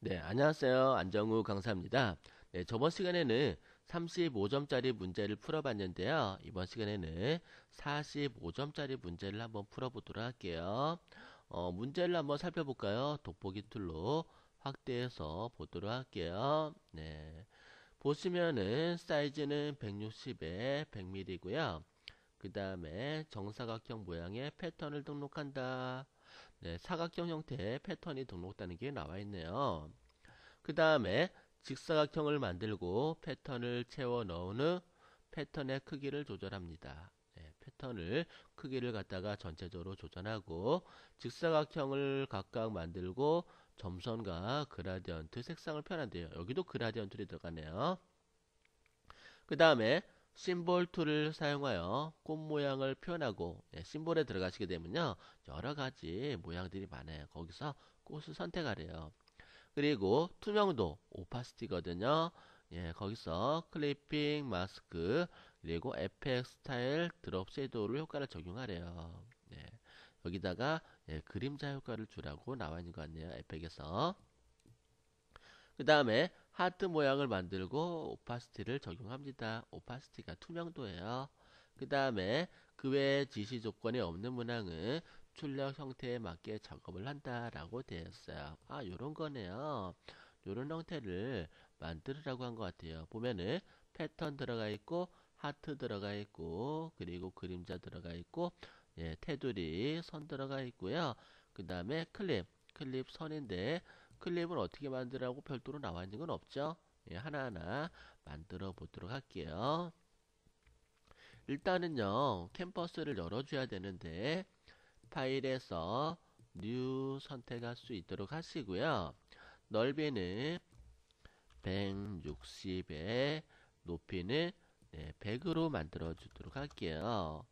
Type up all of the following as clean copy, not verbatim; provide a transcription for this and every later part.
네, 안녕하세요. 안정우 강사입니다. 네, 저번 시간에는 35점짜리 문제를 풀어봤는데요. 이번 시간에는 45점짜리 문제를 한번 풀어보도록 할게요. 문제를 한번 살펴볼까요? 돋보기 툴로 확대해서 보도록 할게요. 네, 보시면은 사이즈는 160에 100mm고요. 그 다음에 정사각형 모양의 패턴을 등록한다. 네, 사각형 형태의 패턴이 등록되는 게 나와 있네요. 그 다음에 직사각형을 만들고 패턴을 채워 넣은 후 패턴의 크기를 조절합니다. 네, 패턴을 크기를 갖다가 전체적으로 조절하고 직사각형을 각각 만들고 점선과 그라디언트 색상을 표현한대요. 여기도 그라디언트이 들어가네요. 그 다음에 심볼 툴을 사용하여 꽃 모양을 표현하고 심볼에 들어가시게 되면요 여러 가지 모양들이 많아요. 거기서 꽃을 선택하래요. 그리고 투명도 오파시티거든요. 예, 거기서 클리핑 마스크 그리고 에펙 스타일 드롭 섀도우를 효과를 적용하래요. 네, 여기다가 그림자 효과를 주라고 나와 있는 것 같네요. 에펙에서. 그 다음에 하트 모양을 만들고 오파시티를 적용합니다. 오파시티가 투명도예요. 그 다음에 그 외에 지시 조건이 없는 문항은 출력 형태에 맞게 작업을 한다라고 되어 있어요. 아, 요런 거네요. 요런 형태를 만들으라고 한 것 같아요. 보면은 패턴 들어가 있고 하트 들어가 있고 그리고 그림자 들어가 있고 테두리 선 들어가 있고요. 그 다음에 클립 선인데 클립은 어떻게 만들라고 별도로 나와 있는 건 없죠. 하나하나 만들어 보도록 할게요. 일단은요, 캔버스를 열어줘야 되는데, 파일에서 뉴 선택할 수 있도록 하시고요. 넓이는 160에 높이는 100으로 만들어 주도록 할게요.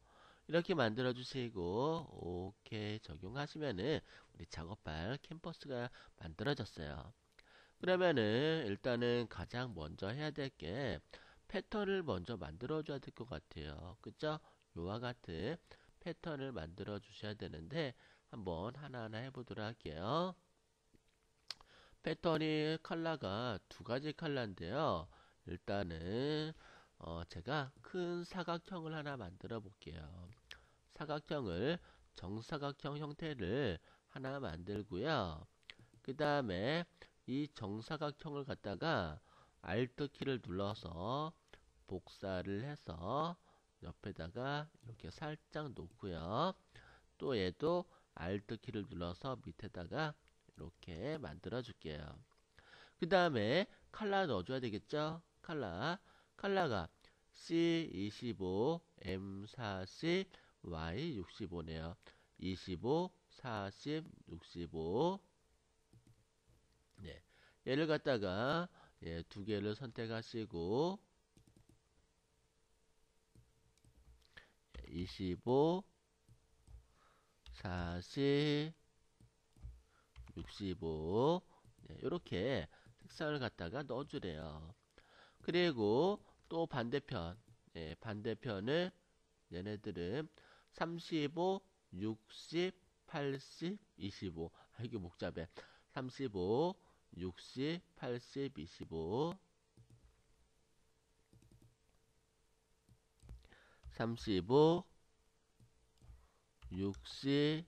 이렇게 만들어 주시고 오케이 적용하시면은 우리 작업할 캔버스가 만들어졌어요. 그러면은 일단은 가장 먼저 해야 될 게 패턴을 먼저 만들어 줘야 될 것 같아요. 그죠? 요와 같은 패턴을 만들어 주셔야 되는데 한번 하나하나 해보도록 할게요. 패턴이 컬러가 두 가지 컬러인데요. 일단은 제가 큰 사각형을 하나 만들어 볼게요. 사각형을 정사각형 형태를 하나 만들고요. 그 다음에 이 정사각형을 갖다가 Alt 키를 눌러서 복사를 해서 옆에다가 이렇게 살짝 놓고요. 또 얘도 Alt 키를 눌러서 밑에다가 이렇게 만들어 줄게요. 그 다음에 칼라 넣어줘야 되겠죠? 칼라가 C25, M40, Y65네요. 25, 40, 65. 네. 얘를 갖다가 두 개를 선택하시고 25, 40, 65 이렇게 색상을 갖다가 넣어주래요. 그리고 또 반대편 반대편을 얘네들은 35, 60, 80, 25 이게 목잡에 35, 60, 80, 25 35, 60,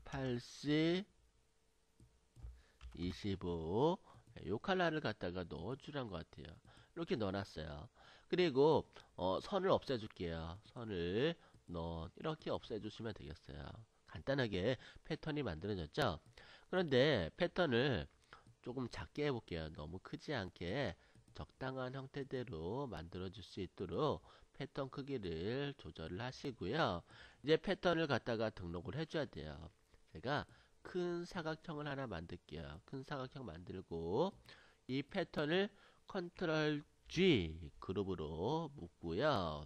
80, 25 요 컬러를 갖다가 넣어주란 것 같아요. 이렇게 넣어놨어요. 그리고 선을 없애줄게요. 선을 이렇게 없애주시면 되겠어요. 간단하게 패턴이 만들어졌죠? 그런데 패턴을 조금 작게 해볼게요. 너무 크지 않게 적당한 형태대로 만들어줄 수 있도록 패턴 크기를 조절을 하시고요. 이제 패턴을 갖다가 등록을 해줘야 돼요. 제가 큰 사각형을 하나 만들게요. 큰 사각형 만들고 이 패턴을 컨트롤 G 그룹으로 묶고요.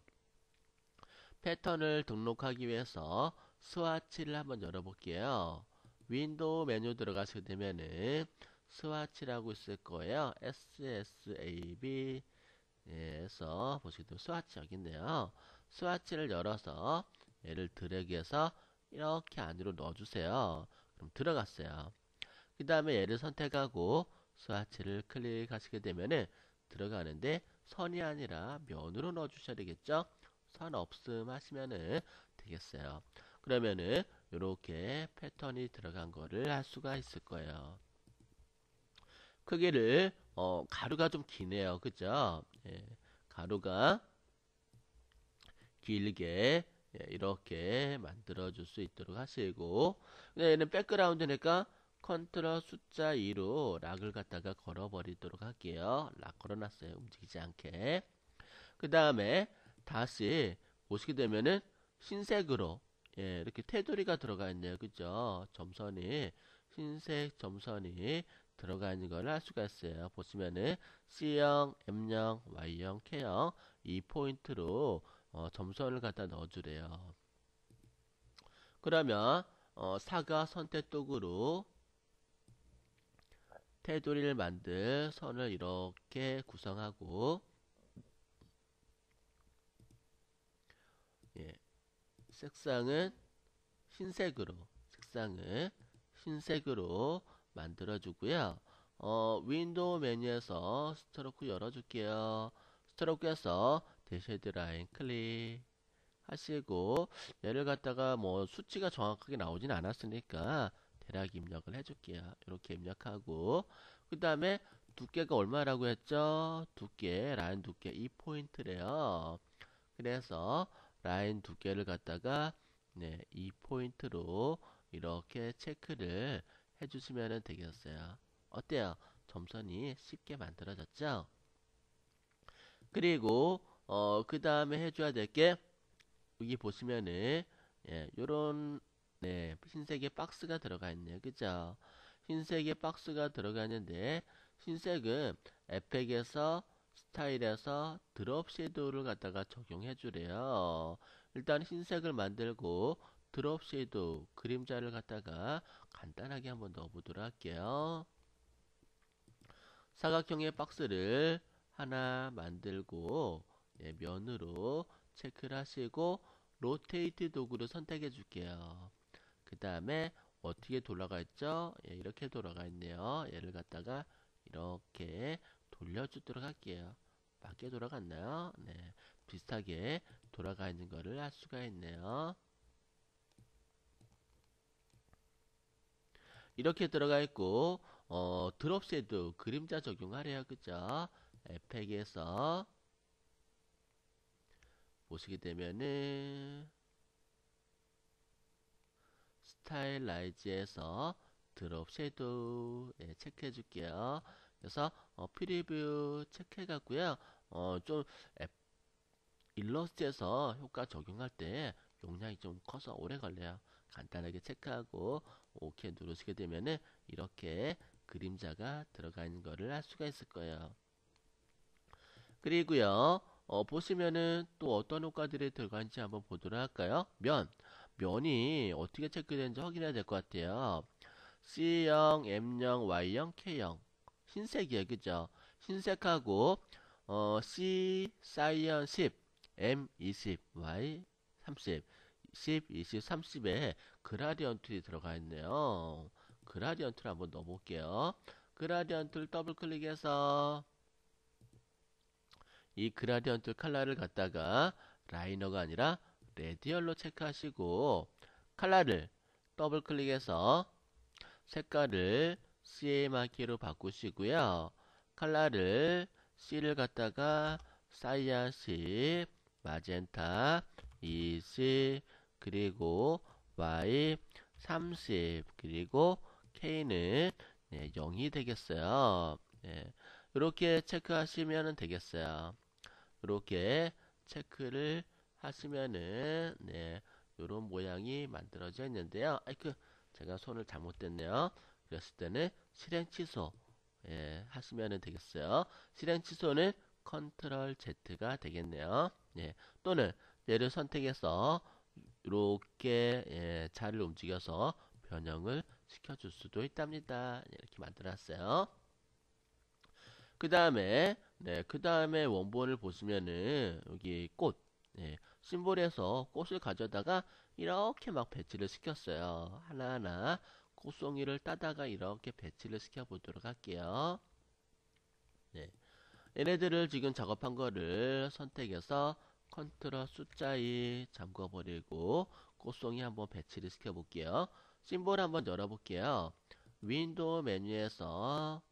패턴을 등록하기 위해서 스와치를 한번 열어볼게요. 윈도우 메뉴 들어가시게 되면은 스와치라고 있을 거예요. SSAB 에서 보시게 되면 스와치 여기 있네요. 스와치를 열어서 얘를 드래그해서 이렇게 안으로 넣어주세요. 그럼 들어갔어요. 그 다음에 얘를 선택하고 스와치를 클릭하시게 되면은 들어가는데 선이 아니라 면으로 넣어 주셔야 되겠죠. 선 없음 하시면은 되겠어요. 그러면은 이렇게 패턴이 들어간 거를 할 수가 있을 거예요. 크기를 가루가 좀 기네요. 그죠? 예, 가루가 길게 이렇게 만들어 줄 수 있도록 하시고, 근데 얘는 백그라운드니까 컨트롤 숫자 2로 락을 갖다가 걸어 버리도록 할게요. 락 걸어놨어요. 움직이지 않게. 그 다음에 다시 보시게 되면은 흰색으로 이렇게 테두리가 들어가 있네요. 그죠? 점선이 흰색 점선이 들어가 있는 걸 알 수가 있어요. 보시면은 C형, M형, Y형, K형 이 포인트로 점선을 갖다 넣어주래요. 그러면 사과 선택도구로 테두리를 만들 선을 이렇게 구성하고 예, 색상은 흰색으로 만들어 주고요. 윈도우 메뉴에서 스트로크 열어줄게요. 스트로크에서 대쉐드 라인 클릭 하시고 얘를 갖다가 뭐 수치가 정확하게 나오진 않았으니까 대략 입력을 해줄게요. 이렇게 입력하고 그 다음에 두께가 얼마라고 했죠? 두께 라인 두께 2포인트래요. 그래서 라인 두께를 갖다가 2포인트로 이렇게 체크를 해주시면 되겠어요. 어때요? 점선이 쉽게 만들어졌죠? 그리고 그 다음에 해줘야 될 게 여기 보시면은 요런 흰색의 박스가 들어가 있네요. 그죠? 흰색의 박스가 들어가 있는데 흰색은 에펙에서 스타일에서 드롭 섀도우를 갖다가 적용해 주래요. 일단 흰색을 만들고 드롭 섀도우 그림자를 갖다가 간단하게 한번 넣어 보도록 할게요. 사각형의 박스를 하나 만들고 면으로 체크를 하시고 로테이트 도구를 선택해 줄게요. 그 다음에 어떻게 돌아가 있죠? 이렇게 돌아가 있네요. 얘를 갖다가 이렇게 돌려주도록 할게요. 맞게 돌아갔나요? 네, 비슷하게 돌아가 있는 거를 알 수가 있네요. 이렇게 들어가 있고 드롭 섀도우 그림자 적용하래요. 그죠? 에펙에서 보시게 되면은 스타일라이즈에서 드롭 섀도우 체크해 줄게요. 그래서 프리뷰 체크해 갖고요. 좀 일러스트에서 효과 적용할 때 용량이 좀 커서 오래 걸려요. 간단하게 체크하고 오케이 누르시게 되면은 이렇게 그림자가 들어가 있는 거를 알 수가 있을 거예요. 그리고요, 보시면은 또 어떤 효과들이 들어가는지 한번 보도록 할까요? 면이 어떻게 체크되는지 확인해야 될 것 같아요. C형, M형, Y형, K형. 흰색이에요, 그죠? 흰색하고, C, 사이언 10, M 20, Y 30, 10, 20, 30에 그라디언트이 들어가 있네요. 그라디언트를 한번 넣어볼게요. 그라디언트를 더블 클릭해서 이 그라디언트 컬러를 갖다가 라이너가 아니라 레디얼로 체크하시고 컬러를 더블 클릭해서 색깔을 CMYK로 바꾸시고요. 컬러를 C를 갖다가 사이안 10, 마젠타 20, 그리고 Y 30, 그리고 K는 0이 되겠어요. 이렇게 체크하시면 되겠어요. 이렇게 체크를 하시면은 이런 모양이 만들어져 있는데요. 아이쿠 제가 손을 잘못됐네요. 그랬을 때는 실행 취소 하시면 되겠어요. 실행 취소는 컨트롤 Z가 되겠네요. 또는 얘를 선택해서 이렇게 자를 움직여서 변형을 시켜줄 수도 있답니다. 이렇게 만들었어요. 그 다음에 원본을 보시면은 여기 꽃 심볼에서 꽃을 가져다가 이렇게 막 배치를 시켰어요. 하나하나 꽃송이를 따다가 이렇게 배치를 시켜 보도록 할게요. 네. 얘네들을 지금 작업한 거를 선택해서 컨트롤 숫자 2 잠궈버리고 꽃송이 한번 배치를 시켜 볼게요. 심볼 한번 열어볼게요. 윈도우 메뉴에서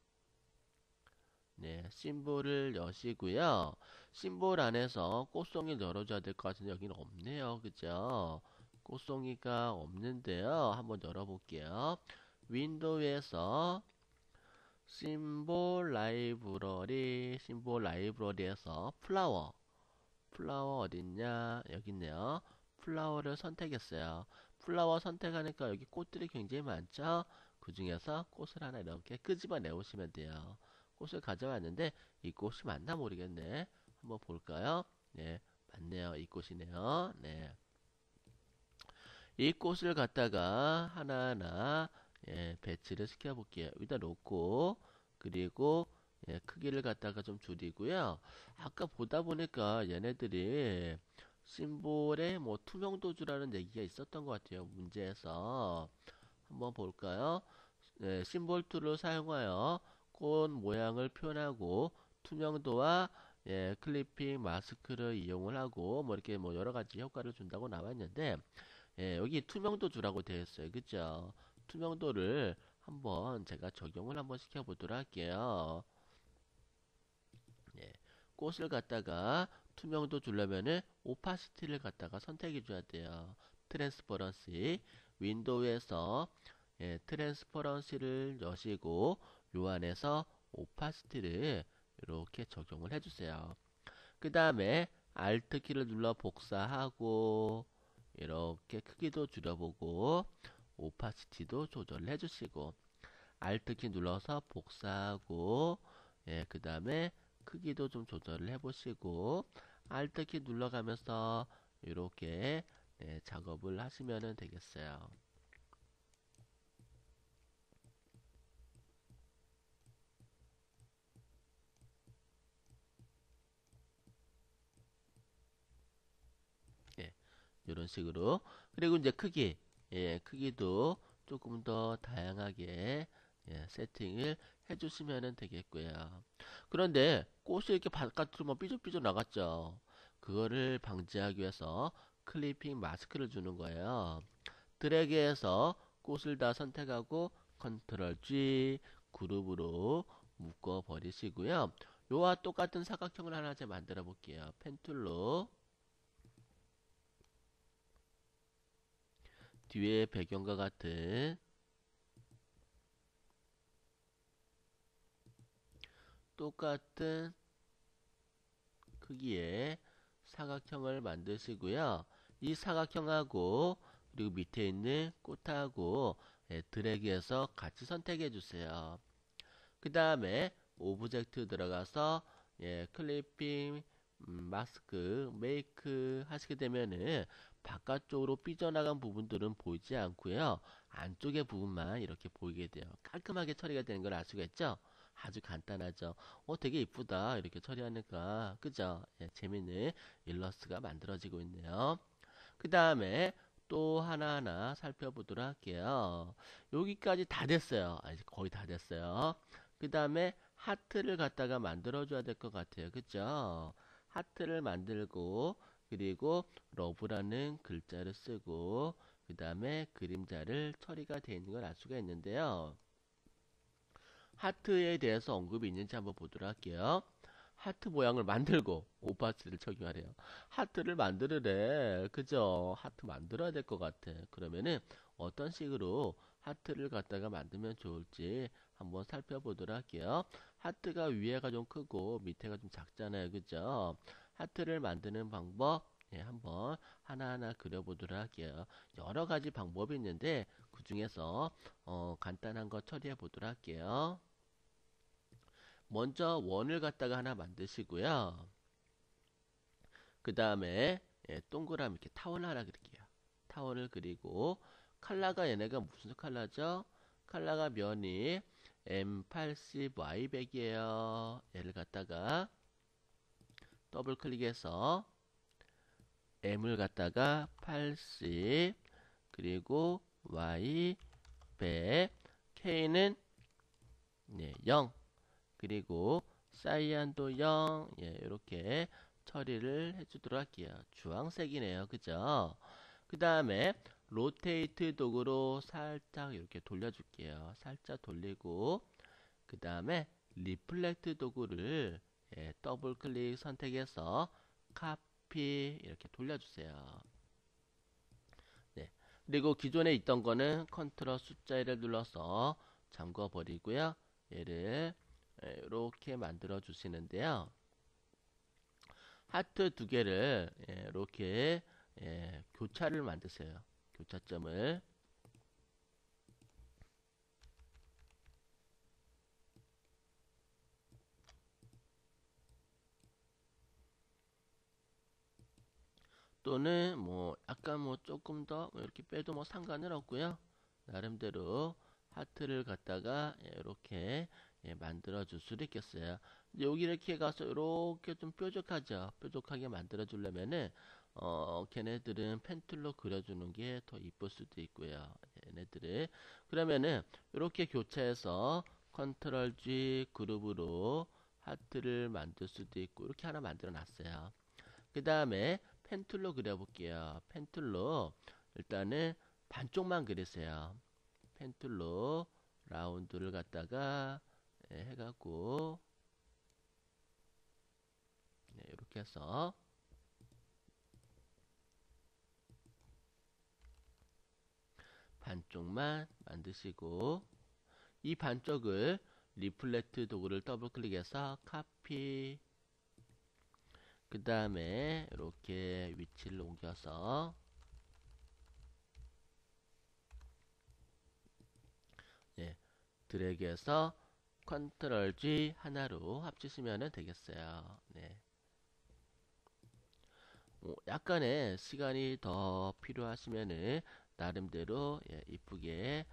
네, 심볼을 여시고요. 심볼 안에서 꽃송이를 열어줘야 될 것 같은데 여기는 없네요. 그죠? 꽃송이가 없는데요. 한번 열어볼게요. 윈도우에서 심볼 라이브러리에서 플라워 어딨냐? 여기 있네요. 플라워를 선택했어요. 플라워 선택하니까 여기 꽃들이 굉장히 많죠? 그 중에서 꽃을 하나 이렇게 끄집어 내오시면 돼요. 꽃을 가져왔는데 이 꽃이 맞나 모르겠네. 한번 볼까요? 네, 맞네요. 이 꽃이네요. 네. 이 꽃을 갖다가 하나하나 배치를 시켜 볼게요. 여기다 놓고 그리고 크기를 갖다가 좀 줄이고요. 아까 보다 보니까 얘네들이 심볼에 뭐 투명도주라는 얘기가 있었던 것 같아요. 문제에서 한번 볼까요? 네, 심볼 툴을 사용하여 꽃 모양을 표현하고 투명도와 클리핑 마스크를 이용을 하고 뭐 이렇게 뭐 여러 가지 효과를 준다고 나와 있는데 여기 투명도 주라고 되어 있어요. 그죠? 투명도를 한번 제가 적용을 한번 시켜보도록 할게요. 예, 꽃을 갖다가 투명도 주려면은 오파시티를 갖다가 선택해 줘야 돼요. 트랜스퍼런시 윈도우에서 트랜스퍼런시를 여시고 요 안에서 오파시티를 이렇게 적용을 해주세요. 그 다음에 Alt 키를 눌러 복사하고 이렇게 크기도 줄여보고 오파시티도 조절을 해주시고 Alt 키 눌러서 복사하고 그 다음에 크기도 좀 조절을 해보시고 Alt 키 눌러가면서 이렇게 작업을 하시면 되겠어요. 이런 식으로. 그리고 이제 크기, 크기도 조금 더 다양하게 세팅을 해주시면 되겠고요. 그런데 꽃이 이렇게 바깥으로만 삐죽삐죽 나갔죠. 그거를 방지하기 위해서 클리핑 마스크를 주는 거예요. 드래그해서 꽃을 다 선택하고 컨트롤 G 그룹으로 묶어 버리시고요. 요와 똑같은 사각형을 하나 제 만들어 볼게요. 펜 툴로 뒤에 배경과 같은 똑같은 크기의 사각형을 만드시고요. 이 사각형하고 그리고 밑에 있는 꽃하고 드래그해서 같이 선택해 주세요. 그 다음에 오브젝트 들어가서 클리핑 마스크 메이크 하시게 되면은 바깥쪽으로 삐져나간 부분들은 보이지 않고요. 안쪽의 부분만 이렇게 보이게 돼요. 깔끔하게 처리가 되는 걸 알 수가 있죠? 아주 간단하죠. 되게 이쁘다. 이렇게 처리하니까. 그죠? 재밌는 일러스트가 만들어지고 있네요. 그 다음에 또 하나하나 살펴보도록 할게요. 여기까지 다 됐어요. 이제 거의 다 됐어요. 그 다음에 하트를 갖다가 만들어줘야 될 것 같아요. 그죠? 하트를 만들고 그리고 러브라는 글자를 쓰고 그 다음에 그림자를 처리가 되어 있는 걸 알 수가 있는데요. 하트에 대해서 언급이 있는지 한번 보도록 할게요. 하트 모양을 만들고 오파시티를 적용하래요. 하트를 만들으래. 그죠? 하트 만들어야 될 것 같아. 그러면은 어떤 식으로 하트를 갖다가 만들면 좋을지 한번 살펴보도록 할게요. 하트가 위에가 좀 크고 밑에가 좀 작잖아요. 그죠? 하트를 만드는 방법 한번 하나하나 그려보도록 할게요. 여러 가지 방법이 있는데 그 중에서 간단한 거 처리해 보도록 할게요. 먼저 원을 갖다가 하나 만드시고요. 그 다음에 동그라미 이렇게 타원 하나 그릴게요. 타원을 그리고 컬러가 얘네가 무슨 컬러죠? 컬러가 면이 M80Y100이에요. 얘를 갖다가 더블 클릭해서 M을 갖다가 80 그리고 Y 앞에 K는 0, 그리고 사이안도 0, 이렇게 처리를 해주도록 할게요. 주황색이네요. 그죠? 그 다음에 로테이트 도구로 살짝 이렇게 돌려줄게요. 살짝 돌리고, 그 다음에 리플렉트 도구를 더블 클릭 선택해서 카피 이렇게 돌려주세요. 네. 그리고 기존에 있던 거는 컨트롤 숫자 1을 눌러서 잠궈 버리고요. 얘를 이렇게 만들어 주시는데요. 하트 두 개를 이렇게 교차를 만드세요. 교차점을. 또는 뭐 약간 뭐 조금 더 이렇게 빼도 뭐 상관은 없고요. 나름대로 하트를 갖다가 이렇게 만들어 줄 수도 있겠어요. 여기 이렇게 가서 이렇게 좀 뾰족하죠. 뾰족하게 만들어 주려면은 걔네들은 펜툴로 그려주는 게 더 이쁠 수도 있고요. 얘네들을 그러면은 이렇게 교차해서 컨트롤 G 그룹으로 하트를 만들 수도 있고 이렇게 하나 만들어 놨어요. 그 다음에 펜툴로 그려볼게요. 펜툴로 일단은 반쪽만 그리세요. 펜툴로 라운드를 갖다가 해갖고 이렇게 해서 반쪽만 만드시고 이 반쪽을 리플렉트 도구를 더블 클릭해서 카피, 그 다음에 이렇게 위치를 옮겨서 드래그해서 컨트롤 G 하나로 합치시면 되겠어요. 네. 약간의 시간이 더 필요하시면은 나름대로 이쁘게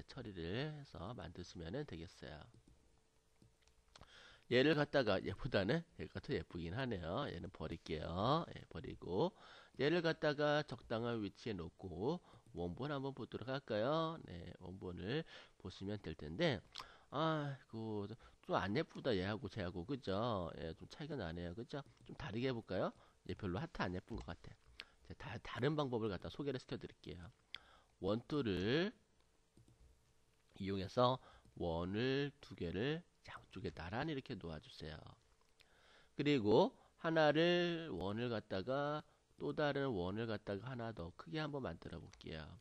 처리를 해서 만드시면 되겠어요. 얘를 갖다가 얘보다는 얘가 더 예쁘긴 하네요. 얘는 버릴게요. 버리고 얘를 갖다가 적당한 위치에 놓고 원본 한번 보도록 할까요? 네, 원본을 보시면 될 텐데 그 좀 안 예쁘다 얘하고 쟤하고 그죠? 좀 차이가 나네요. 그죠? 좀 다르게 해볼까요? 얘 별로 하트 안 예쁜 것 같아. 다른 방법을 갖다 소개를 시켜 드릴게요. 원투를 이용해서 원을 두 개를 양쪽에 나란히 이렇게 놓아주세요. 그리고 하나를 원을 갖다가 또 다른 원을 갖다가 하나 더 크게 한번 만들어 볼게요.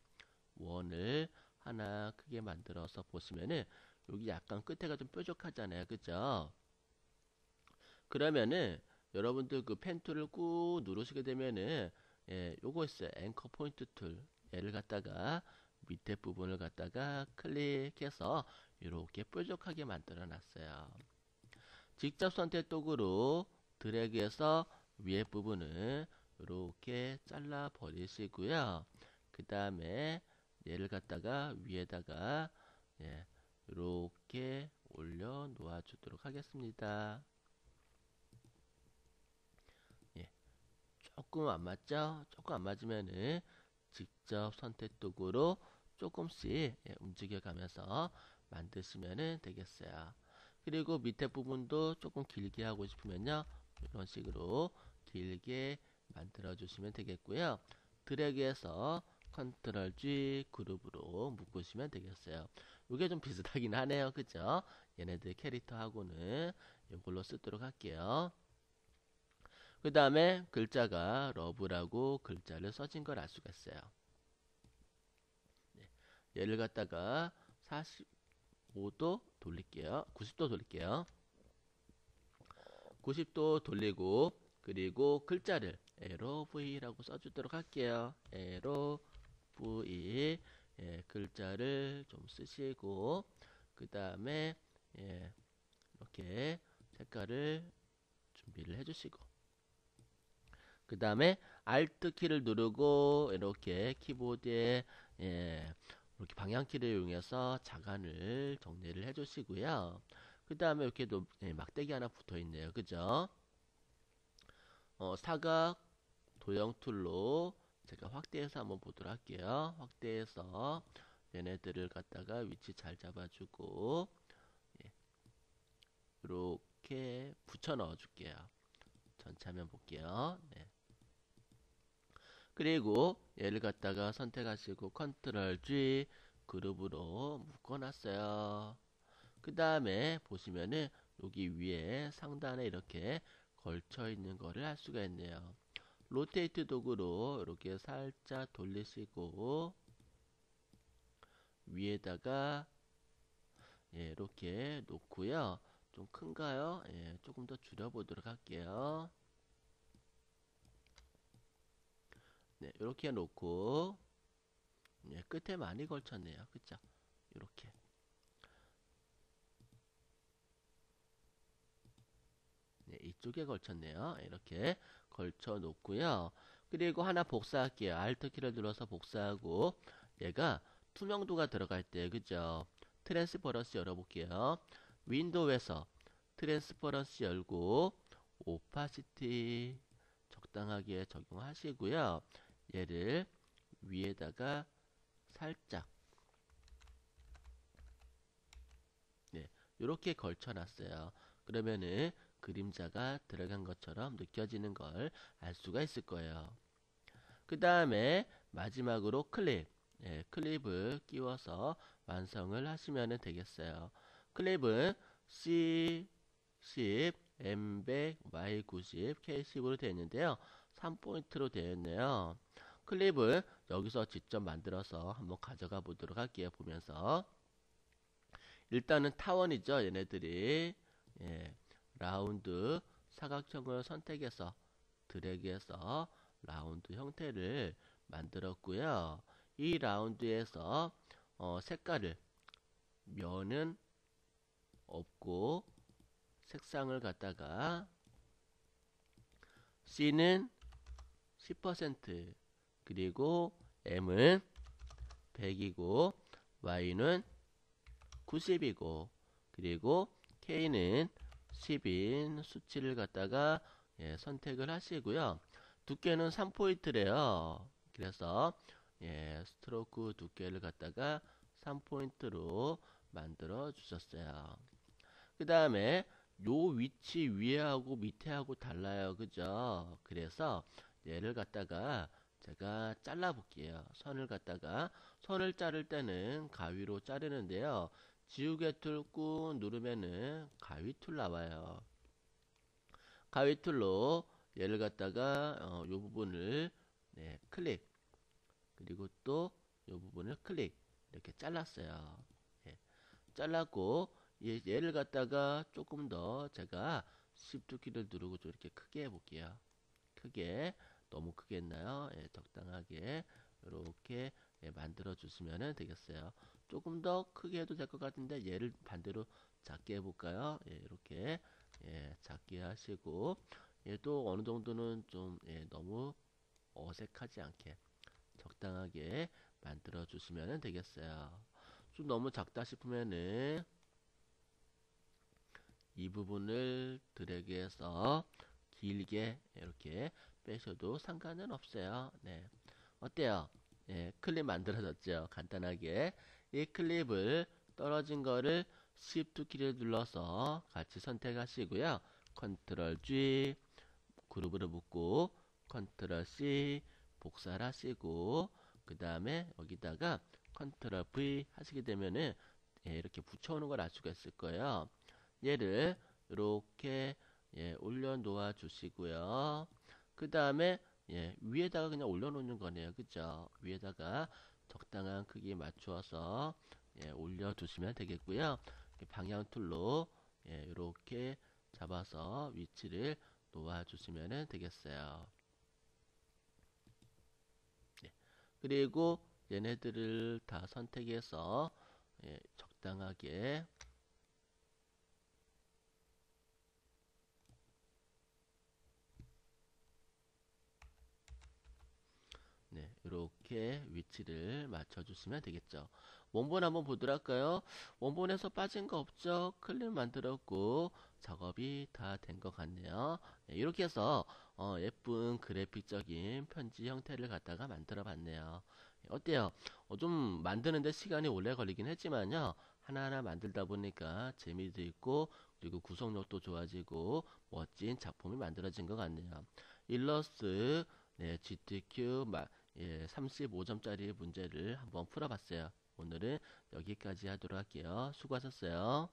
원을 하나 크게 만들어서 보시면은 여기 약간 끝에가 좀 뾰족하잖아요. 그죠? 그러면은 여러분들 그 펜 툴을 꾹 누르시게 되면은 요거 있어요. 앵커 포인트 툴. 얘를 갖다가 밑에 부분을 갖다가 클릭해서 이렇게 뾰족하게 만들어 놨어요. 직접 선택 도구로 드래그해서 위에 부분을 이렇게 잘라 버리시고요. 그 다음에 얘를 갖다가 위에다가 이렇게 올려 놓아 주도록 하겠습니다. 조금 안 맞죠? 조금 안 맞으면은 직접 선택 도구로 조금씩 움직여 가면서 만드시면 되겠어요. 그리고 밑에 부분도 조금 길게 하고 싶으면요, 이런 식으로 길게 만들어 주시면 되겠고요. 드래그해서 컨트롤 G 그룹으로 묶으시면 되겠어요. 이게 좀 비슷하긴 하네요. 그죠? 얘네들 캐릭터하고는 이걸로 쓰도록 할게요. 그 다음에 글자가 러브라고 글자를 써진 걸 알 수가 있어요. 얘를 갖다가 45도 돌릴게요. 90도 돌릴게요. 90도 돌리고 그리고 글자를 에로 V라고 써주도록 할게요. 에로 V 글자를 좀 쓰시고 그 다음에 이렇게 색깔을 준비를 해주시고 그 다음에 Alt 키를 누르고 이렇게 키보드에 이렇게 방향키를 이용해서 자간을 정리를 해주시고요. 그 다음에 이렇게 막대기 하나 붙어 있네요. 그죠? 사각 도형 툴로 제가 확대해서 한번 보도록 할게요. 확대해서 얘네들을 갖다가 위치 잘 잡아주고, 예, 이렇게 붙여 넣어줄게요. 전체 화면 볼게요. 네. 그리고 얘를 갖다가 선택하시고 컨트롤 G 그룹으로 묶어놨어요. 그 다음에 보시면은 여기 위에 상단에 이렇게 걸쳐 있는 거를 할 수가 있네요. 로테이트 도구로 이렇게 살짝 돌리시고 위에다가 이렇게 놓고요. 좀 큰가요? 조금 더 줄여보도록 할게요. 네, 이렇게 놓고 끝에 많이 걸쳤네요. 그쵸? 이렇게. 네, 이쪽에 걸쳤네요. 이렇게 걸쳐 놓고요. 그리고 하나 복사할게요. Alt 키를 눌러서 복사하고 얘가 투명도가 들어갈 때 그죠? 트랜스퍼런스 열어볼게요. 윈도우에서 트랜스퍼런스 열고 오파시티 적당하게 적용하시고요. 얘를 위에다가 살짝 이렇게 걸쳐 놨어요. 그러면은 그림자가 들어간 것처럼 느껴지는 걸 알 수가 있을 거예요. 그 다음에 마지막으로 클립을 끼워서 완성을 하시면 되겠어요. 클립은 C10, M100, Y90, K10으로 되어 있는데요. 3포인트로 되어 있네요. 클립을 여기서 직접 만들어서 한번 가져가 보도록 할게요. 보면서 일단은 타원이죠. 얘네들이 라운드 사각형을 선택해서 드래그해서 라운드 형태를 만들었고요. 이 라운드에서 색깔을 면은 없고 색상을 갖다가 C는 10% 그리고 M은 100이고 Y는 90이고 그리고 K는 10인 수치를 갖다가 선택을 하시고요. 두께는 3포인트래요. 그래서 스트로크 두께를 갖다가 3포인트로 만들어 주셨어요. 그 다음에 요 위치 위에하고 밑에하고 달라요. 그죠? 그래서 얘를 갖다가 제가 잘라 볼게요. 선을 자를 때는 가위로 자르는데요. 지우개 툴 꾹 누르면은 가위 툴 나와요. 가위 툴로 얘를 갖다가 요 부분을 클릭 그리고 또 요 부분을 클릭 이렇게 잘랐어요. 잘랐고 얘를 갖다가 조금 더 제가 Shift 키를 누르고 좀 이렇게 크게 해볼게요. 크게 너무 크게 했나요? 적당하게 이렇게 만들어 주시면 되겠어요. 조금 더 크게 해도 될 것 같은데 얘를 반대로 작게 해볼까요? 이렇게 작게 하시고 얘도 어느 정도는 좀 너무 어색하지 않게 적당하게 만들어 주시면 되겠어요. 좀 너무 작다 싶으면은 이 부분을 드래그해서 길게 이렇게 빼셔도 상관은 없어요. 네. 어때요? 클립 만들어졌죠? 간단하게. 이 클립을 떨어진 거를 Shift 키를 눌러서 같이 선택하시고요. 컨트롤 G 그룹으로 묶고 컨트롤 C 복사를 하시고 그 다음에 여기다가 컨트롤 V 하시게 되면은 이렇게 붙여오는 걸 알 수가 있을 거예요. 얘를 이렇게 올려 놓아 주시고요. 그 다음에 위에다가 그냥 올려놓는 거네요. 그죠? 위에다가 적당한 크기 맞추어서 올려 두시면 되겠고요. 방향 툴로 이렇게 잡아서 위치를 놓아 주시면 되겠어요. 그리고 얘네들을 다 선택해서 적당하게 이렇게 위치를 맞춰주시면 되겠죠. 원본 한번 보도록 할까요? 원본에서 빠진 거 없죠? 클립 만들었고 작업이 다 된 것 같네요. 이렇게 해서 예쁜 그래픽적인 편지 형태를 갖다가 만들어 봤네요. 어때요? 좀 만드는데 시간이 오래 걸리긴 했지만요. 하나하나 만들다 보니까 재미도 있고, 그리고 구성력도 좋아지고, 멋진 작품이 만들어진 것 같네요. 일러스트, 네, GTQ, 35점짜리 문제를 한번 풀어봤어요. 오늘은 여기까지 하도록 할게요. 수고하셨어요.